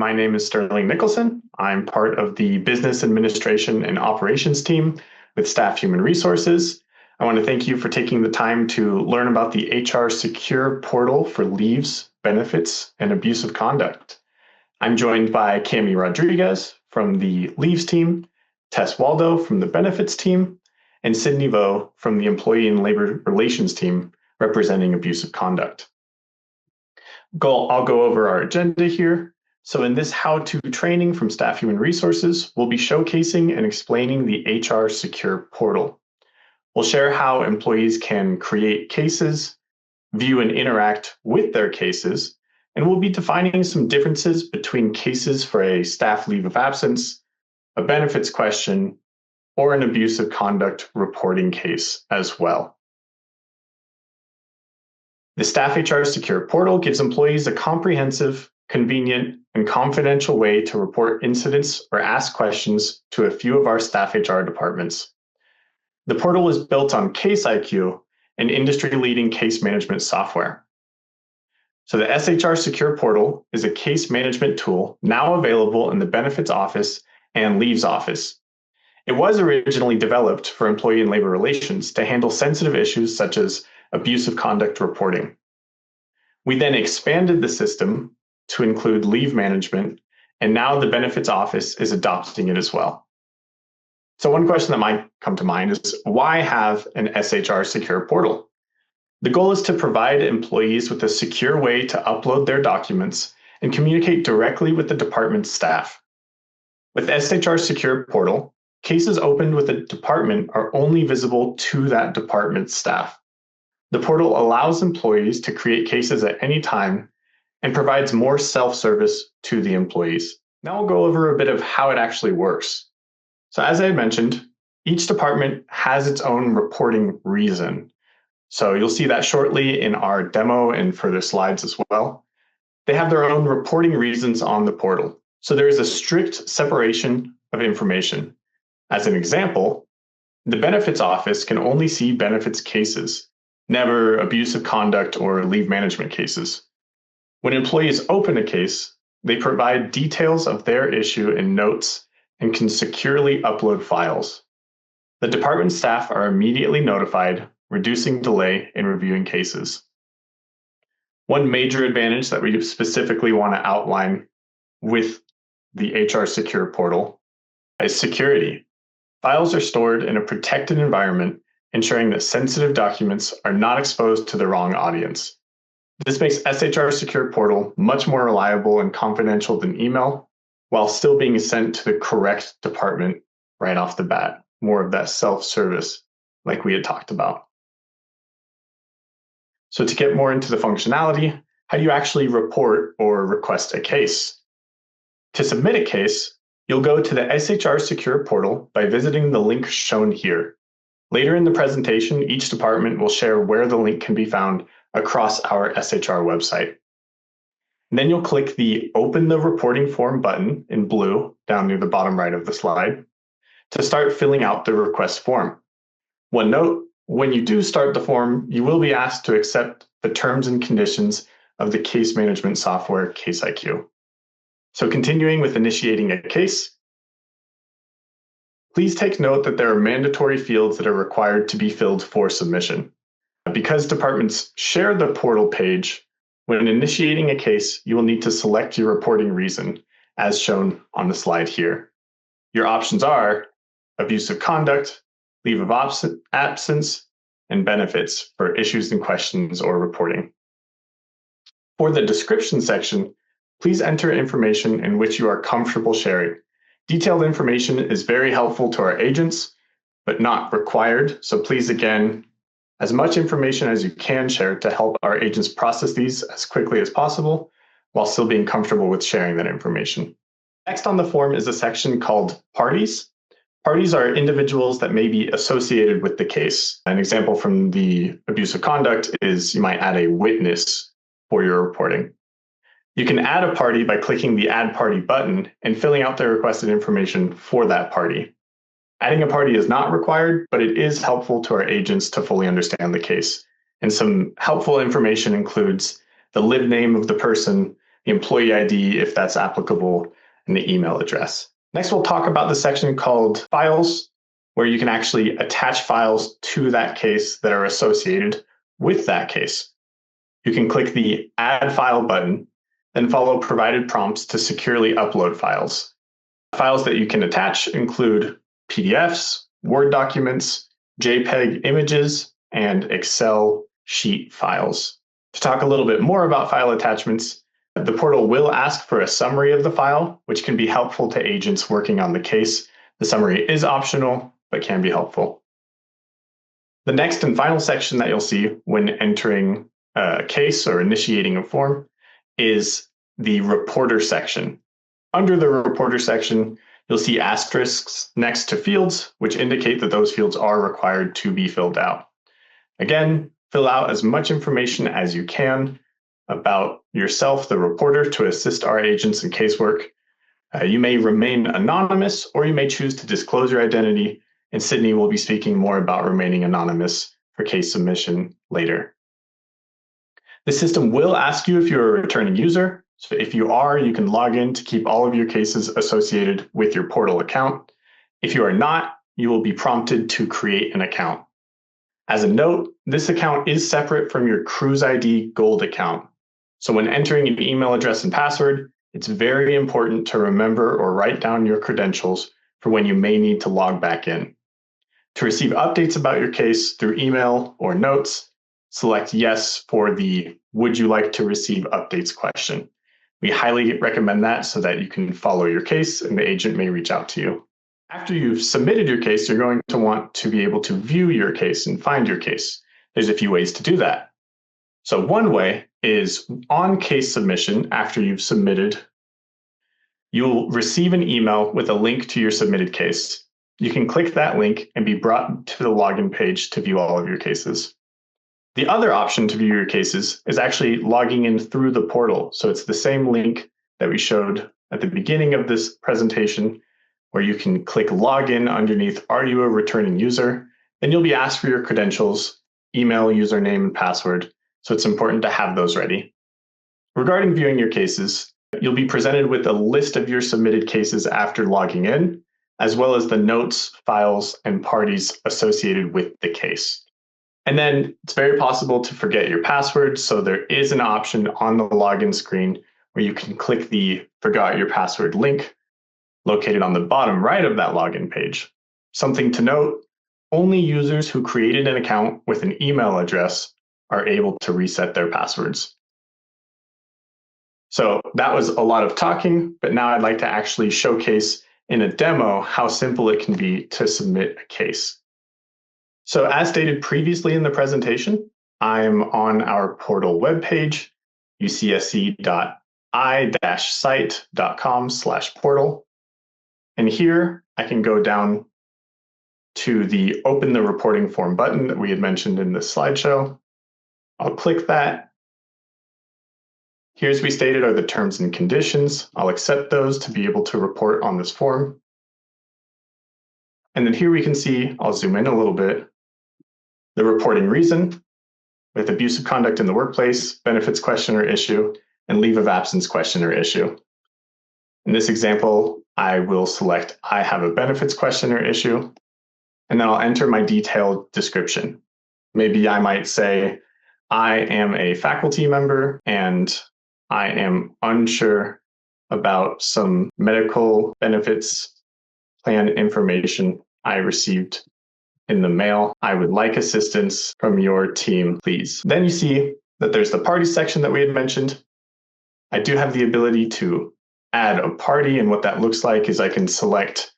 My name is Sterling Nicholson. I'm part of the Business Administration and Operations team with Staff Human Resources. I want to thank you for taking the time to learn about the HR Secure portal for leaves, benefits, and abusive conduct. I'm joined by Cami Rodriguez from the Leaves team, Tess Waldo from the Benefits team, and Sydney Vo from the Employee and Labor Relations team representing abusive conduct. I'll go over our agenda here. So in this how-to training from Staff Human Resources, we'll be showcasing and explaining the HR Secure portal. We'll share how employees can create cases, view and interact with their cases, and we'll be defining some differences between cases for a staff leave of absence, a benefits question, or an abusive conduct reporting case as well. The Staff HR Secure portal gives employees a comprehensive, convenient, and confidential way to report incidents or ask questions to a few of our staff HR departments. The portal is built on Case IQ, an industry-leading case management software. So the SHR Secure portal is a case management tool now available in the Benefits Office and Leaves Office. It was originally developed for Employee and Labor Relations to handle sensitive issues such as abusive conduct reporting. We then expanded the system to include leave management, and now the Benefits Office is adopting it as well. So one question that might come to mind is, why have an SHR Secure portal? The goal is to provide employees with a secure way to upload their documents and communicate directly with the department's staff. With SHR Secure portal, cases opened with a department are only visible to that department's staff. The portal allows employees to create cases at any time and provides more self-service to the employees. Now we'll go over a bit of how it actually works. So as I mentioned, each department has its own reporting reason. So you'll see that shortly in our demo and further slides as well. They have their own reporting reasons on the portal. So there is a strict separation of information. As an example, the Benefits Office can only see benefits cases, never abusive conduct or leave management cases. When employees open a case, they provide details of their issue in notes and can securely upload files. The department staff are immediately notified, reducing delay in reviewing cases. One major advantage that we specifically want to outline with the HR Secure portal is security. Files are stored in a protected environment, ensuring that sensitive documents are not exposed to the wrong audience. This makes SHR Secure portal much more reliable and confidential than email, while still being sent to the correct department right off the bat. More of that self-service like we had talked about. So to get more into the functionality, how do you actually report or request a case? To submit a case, you'll go to the SHR Secure portal by visiting the link shown here. Later in the presentation, each department will share where the link can be found across our SHR website. And then you'll click the Open the Reporting Form button in blue down near the bottom right of the slide to start filling out the request form. One note, when you do start the form, you will be asked to accept the terms and conditions of the case management software Case IQ. So continuing with initiating a case, please take note that there are mandatory fields that are required to be filled for submission. Because departments share the portal page, when initiating a case, you will need to select your reporting reason, as shown on the slide here. Your options are abusive conduct, leave of absence, and benefits for issues and questions or reporting. For the description section, please enter information in which you are comfortable sharing. Detailed information is very helpful to our agents, but not required. So please, again, as much information as you can share to help our agents process these as quickly as possible while still being comfortable with sharing that information. Next on the form is a section called Parties. Parties are individuals that may be associated with the case. An example from the abusive conduct is you might add a witness for your reporting. You can add a party by clicking the Add Party button and filling out the requested information for that party. Adding a party is not required, but it is helpful to our agents to fully understand the case. And some helpful information includes the live name of the person, the employee ID if that's applicable, and the email address. Next, we'll talk about the section called Files, where you can actually attach files to that case that are associated with that case. You can click the Add File button, then follow provided prompts to securely upload files. Files that you can attach include PDFs, Word documents, JPEG images, and Excel sheet files. To talk a little bit more about file attachments, the portal will ask for a summary of the file, which can be helpful to agents working on the case. The summary is optional, but can be helpful. The next and final section that you'll see when entering a case or initiating a form is the reporter section. Under the reporter section, you'll see asterisks next to fields, which indicate that those fields are required to be filled out. Again, fill out as much information as you can about yourself, the reporter, to assist our agents in casework. You may remain anonymous, or you may choose to disclose your identity, and Sydney will be speaking more about remaining anonymous for case submission later. The system will ask you if you're a returning user. So if you are, you can log in to keep all of your cases associated with your portal account. If you are not, you will be prompted to create an account. As a note, this account is separate from your Cruise ID Gold account. So when entering an email address and password, it's very important to remember or write down your credentials for when you may need to log back in. To receive updates about your case through email or notes, select yes for the "Would you like to receive updates" question. We highly recommend that so that you can follow your case and the agent may reach out to you. After you've submitted your case, you're going to want to be able to view your case and find your case. There's a few ways to do that. So one way is on case submission, after you've submitted, you'll receive an email with a link to your submitted case. You can click that link and be brought to the login page to view all of your cases. The other option to view your cases is actually logging in through the portal. So it's the same link that we showed at the beginning of this presentation, where you can click login underneath "Are you a returning user?" Then you'll be asked for your credentials, email, username, and password. So it's important to have those ready. Regarding viewing your cases, you'll be presented with a list of your submitted cases after logging in, as well as the notes, files, and parties associated with the case. And then it's very possible to forget your password, so there is an option on the login screen where you can click the "Forgot Your Password" link located on the bottom right of that login page. Something to note, only users who created an account with an email address are able to reset their passwords. So that was a lot of talking, but now I'd like to actually showcase in a demo how simple it can be to submit a case. So as stated previously in the presentation, I'm on our portal webpage, ucsc.i-site.com/portal. And here I can go down to the Open the Reporting Form button that we had mentioned in the slideshow. I'll click that. Here, as we stated, are the terms and conditions. I'll accept those to be able to report on this form. And then here we can see, I'll zoom in a little bit, the reporting reason with abusive conduct in the workplace, benefits question or issue, and leave of absence question or issue. In this example, I will select "I have a benefits question or issue," and then I'll enter my detailed description. Maybe I might say, "I am a faculty member and I am unsure about some medical benefits plan information I received in the mail. I would like assistance from your team, please." Then you see that there's the party section that we had mentioned. I do have the ability to add a party, and what that looks like is I can select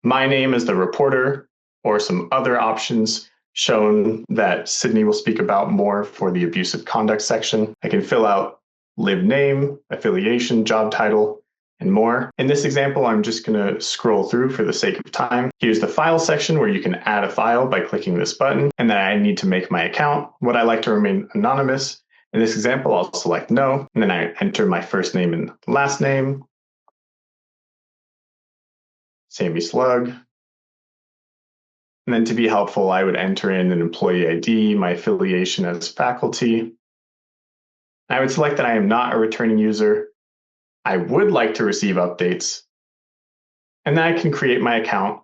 my name as the reporter or some other options shown that Sydney will speak about more for the abusive conduct section. I can fill out live name, affiliation, job title, and more. In this example, I'm just going to scroll through for the sake of time. Here's the file section where you can add a file by clicking this button, and then I need to make my account. Would I like to remain anonymous? In this example, I'll select no, and then I enter my first name and last name, Sammy Slug. And then to be helpful, I would enter in an employee ID, my affiliation as faculty, I would select that I am not a returning user. I would like to receive updates. And then I can create my account.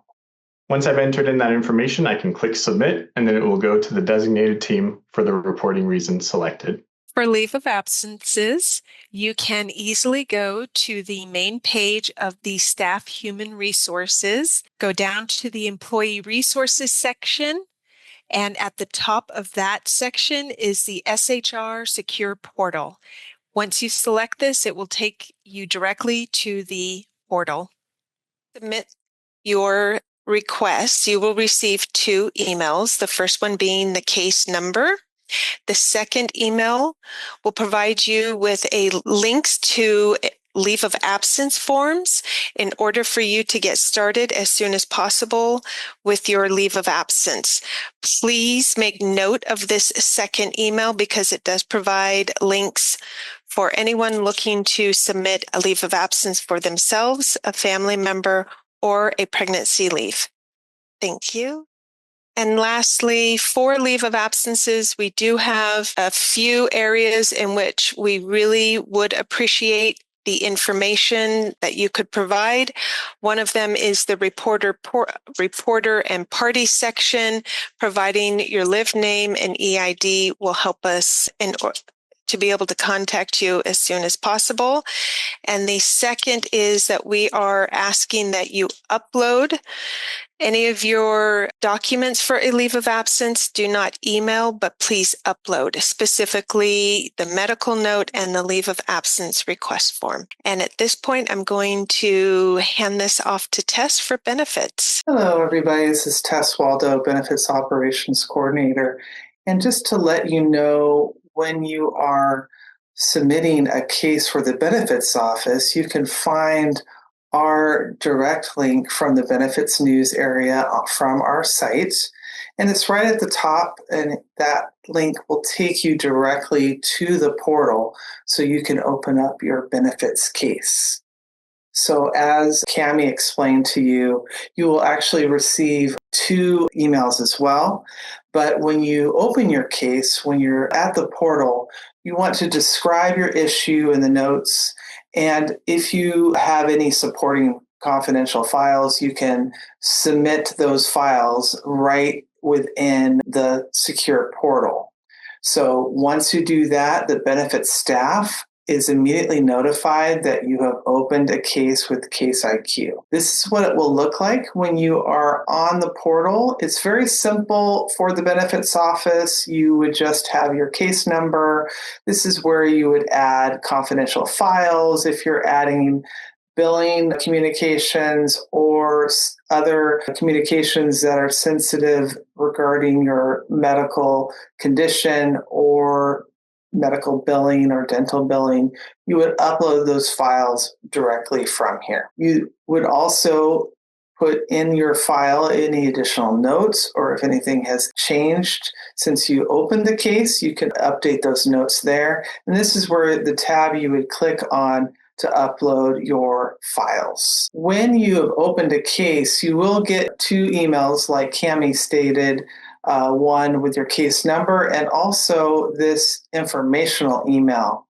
Once I've entered in that information, I can click submit, and then it will go to the designated team for the reporting reason selected. For leave of absences, you can easily go to the main page of the Staff Human Resources, go down to the Employee Resources section, and at the top of that section is the SHR Secure Portal. Once you select this, it will take you directly to the portal. Submit your request. You will receive 2 emails, the first one being the case number. The second email will provide you with links to leave of absence forms in order for you to get started as soon as possible with your leave of absence. Please make note of this second email because it does provide links for anyone looking to submit a leave of absence for themselves, a family member, or a pregnancy leave. Thank you. And lastly, for leave of absences, we do have a few areas in which we really would appreciate the information that you could provide. One of them is the reporter and party section. Providing your live name and EID will help us to be able to contact you as soon as possible. And the second is that we are asking that you upload any of your documents for a leave of absence. Do not email, but please upload, specifically the medical note and the leave of absence request form. And at this point, I'm going to hand this off to Tess for benefits. Hello, everybody. This is Tess Waldo, Benefits Operations Coordinator. And just to let you know, when you are submitting a case for the benefits office, you can find our direct link from the benefits news area from our site. And it's right at the top, and that link will take you directly to the portal so you can open up your benefits case. So as Cami explained to you, you will actually receive 2 emails as well. But when you open your case, when you're at the portal, you want to describe your issue in the notes. And if you have any supporting confidential files, you can submit those files right within the secure portal. So once you do that, the benefits staff is immediately notified that you have opened a case with Case IQ. This is what it will look like when you are on the portal. It's very simple for the benefits office. You would just have your case number. This is where you would add confidential files if you're adding billing communications or other communications that are sensitive regarding your medical condition or medical billing or dental billing. You would upload those files directly from here. You would also put in your file any additional notes, or if anything has changed since you opened the case, you can update those notes there. And this is where the tab you would click on to upload your files. When you have opened a case, you will get 2 emails like Cami stated, one with your case number and also this informational email.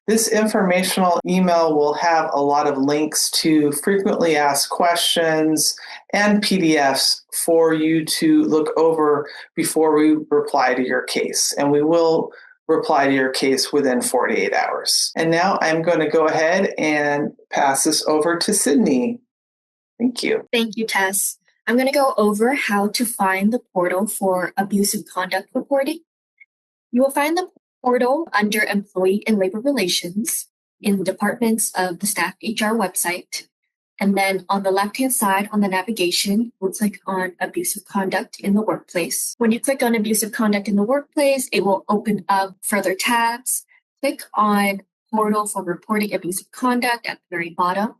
This informational email will have a lot of links to frequently asked questions and PDFs for you to look over before we reply to your case. And we will reply to your case within 48 hours. And now I'm going to go ahead and pass this over to Sydney. Thank you. Thank you, Tess. I'm going to go over how to find the portal for abusive conduct reporting. You will find the portal under Employee and Labor Relations in the departments of the Staff HR website. And then on the left-hand side on the navigation, we'll click on Abusive Conduct in the Workplace. When you click on Abusive Conduct in the Workplace, it will open up further tabs. Click on Portal for Reporting Abusive Conduct at the very bottom,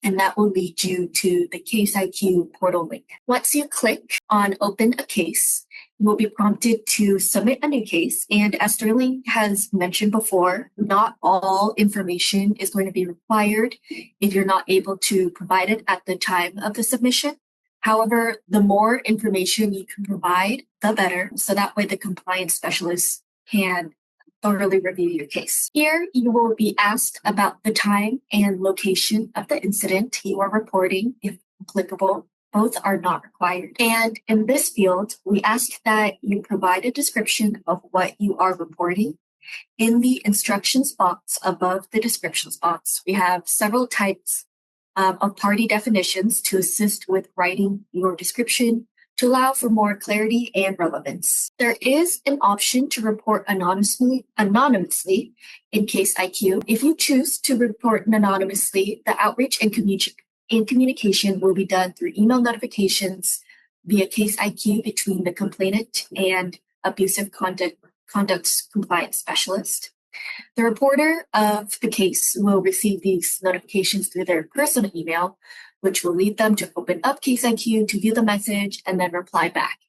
and that will lead you to the Case IQ portal link. Once you click on Open a Case, you will be prompted to submit a new case. And as Sterling has mentioned before, not all information is going to be required if you're not able to provide it at the time of the submission. However, the more information you can provide, the better. So that way the compliance specialist can thoroughly review your case. Here, you will be asked about the time and location of the incident you are reporting, if applicable. Both are not required. And in this field, we ask that you provide a description of what you are reporting. In the instructions box above the descriptions box, we have several types of party definitions to assist with writing your description to allow for more clarity and relevance. There is an option to report anonymously in Case IQ. If you choose to report anonymously, the outreach and communication will be done through email notifications via Case IQ between the complainant and abusive conduct's compliance specialist. The reporter of the case will receive these notifications through their personal email, which will lead them to open up Case IQ to view the message and then reply back.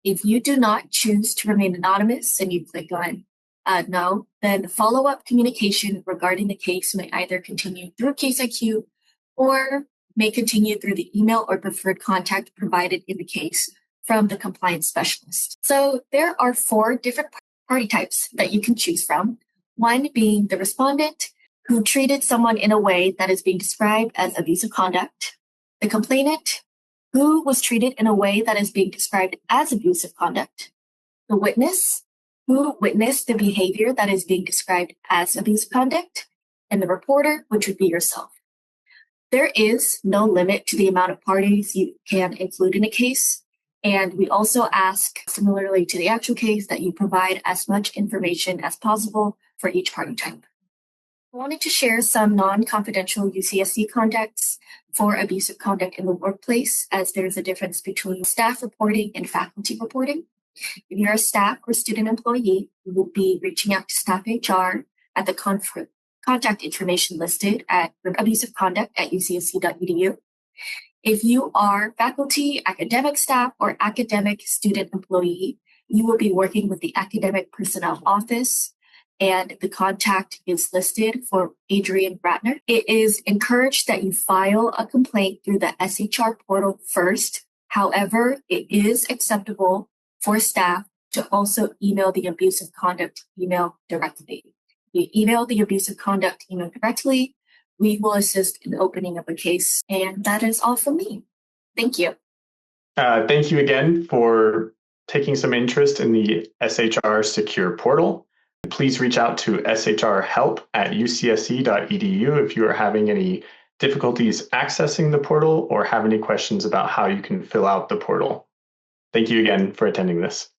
If you do not choose to remain anonymous and you click on no, then follow-up communication regarding the case may either continue through Case IQ or may continue through the email or preferred contact provided in the case from the compliance specialist. So there are 4 different party types that you can choose from. One being the respondent, who treated someone in a way that is being described as abusive conduct. The complainant, who was treated in a way that is being described as abusive conduct. The witness, who witnessed the behavior that is being described as abusive conduct. And the reporter, which would be yourself. There is no limit to the amount of parties you can include in a case. And we also ask, similarly to the actual case, that you provide as much information as possible for each party type. I wanted to share some non-confidential UCSC contacts for abusive conduct in the workplace, as there's a difference between staff reporting and faculty reporting. If you're a staff or student employee, you will be reaching out to staff HR at the contact information listed at abusiveconduct@ucsc.edu. If you are faculty, academic staff, or academic student employee, you will be working with the academic personnel office, and the contact is listed for Adrian Ratner. It is encouraged that you file a complaint through the SHR portal first. However, it is acceptable for staff to also email the abusive conduct email directly. You email the abusive conduct email directly, we will assist in the opening of a case. And that is all from me. Thank you. Thank you again for taking some interest in the SHR Secure portal. Please reach out to shrhelp@ucsc.edu if you are having any difficulties accessing the portal or have any questions about how you can fill out the portal. Thank you again for attending this.